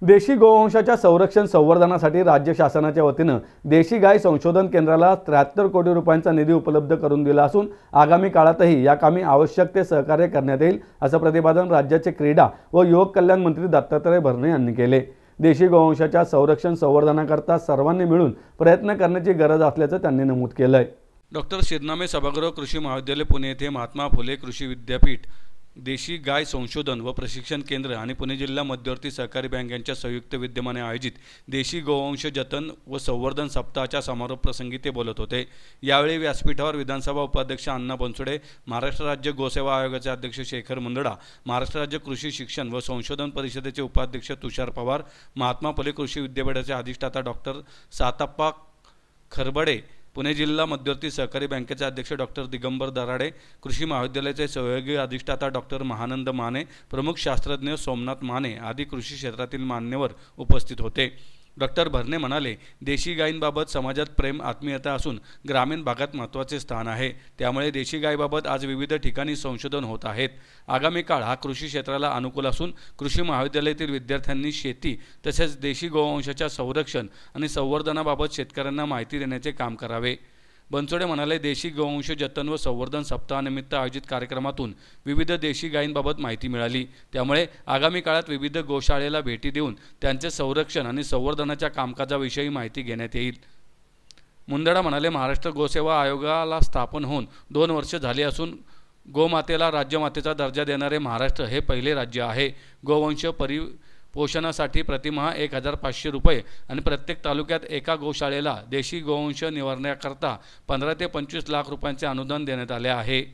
देशी गोवंशाच्या संरक्षण संवर्धनासाठी राज्य शासनाच्या वतीनं देशी गाय संशोधन केंद्राला 73 कोटी रुपयांचा निधी उपलब्ध करून दिला असून आगामी काळातही या कामी आवश्यक ते सहकार्य करण्यात येईल असं प्रतिपादन राज्याचे क्रीडा व युवक कल्याण मंत्री दत्तात्रय भरणे यांनी केले। देशी गोवंशाच्या संरक्षण संवर्धनाकरता सर्वांनी मिळून प्रयत्न करण्याची गरज असल्याचं त्यांनी नमूद केलंय। डॉक्टर शिरनामे सभागृह कृषी महाविद्यालय पुणे येथे महात्मा फुले कृषी विद्यापीठ, देशी गाय संशोधन व प्रशिक्षण केंद्र आणि पुणे जिल्हा मध्यवर्ती सहकारी बँक यांच्या संयुक्त विद्यमाने आयोजित देशी गोवंश जतन व संवर्धन सप्ताहाच्या समारोप प्रसंगी ते बोलत होते। यावेळी व्यासपीठावर विधानसभा उपाध्यक्ष अण्णा बनसोडे, महाराष्ट्र राज्य गोसेवा आयोगाचे अध्यक्ष शेखर मुंदडा, महाराष्ट्र राज्य कृषी शिक्षण व संशोधन परिषदेचे उपाध्यक्ष तुषार पवार, महात्मा फुले कृषी विद्यापीठाचे अधिष्ठाता डॉक्टर साताप्पा खरबडे, पुणे जिल्हा मध्यवर्ती सहकारी बँकेचे अध्यक्ष डॉक्टर दिगंबर दराडे, कृषी महाविद्यालयाचे सहयोगी अधिष्ठाता डॉक्टर महानंद माने, प्रमुख शास्त्रज्ञ सोमनाथ माने आदी कृषी क्षेत्रातील मान्यवर उपस्थित होते। डॉक्टर भरणे म्हणाले, देशी गायींबाबत समाजात प्रेम आत्मीयता असून ग्रामीण भागात महत्त्वाचे स्थान आहे। त्यामुळे देशी गायीबाबत आज विविध ठिकाणी संशोधन होत आहेत। आगामी काळ हा कृषी क्षेत्राला अनुकूल असून कृषी महाविद्यालयातील विद्यार्थ्यांनी शेती तसेच देशी गोवंशाच्या संरक्षण आणि संवर्धनाबाबत शेतकऱ्यांना माहिती देण्याचे काम करावे। बनसोडे म्हणाले, देशी गोवंश जतन व संवर्धन सप्ताहानिमित्त आयोजित कार्यक्रमातून विविध देशी गायींबाबत माहिती मिळाली। त्यामुळे आगामी काळात विविध गोशाळेला भेटी देऊन त्यांचे संरक्षण आणि संवर्धनाच्या कामकाजाविषयी माहिती घेण्यात येईल। मुंदडा म्हणाले, महाराष्ट्र गोसेवा आयोगाला स्थापन होऊन 2 वर्ष झाली असून गोमातेला राज्यमातेचा दर्जा देणारे महाराष्ट्र हे पहिले राज्य आहे। गोवंश पोषणासाठी प्रतिमाह 1500 रुपये आणि प्रत्येक तालुक्यात एका गोशाळेला देशी गोवंश निवारण्याकरता 15 ते 25 लाख रुपयांचे अनुदान देण्यात आले आहे।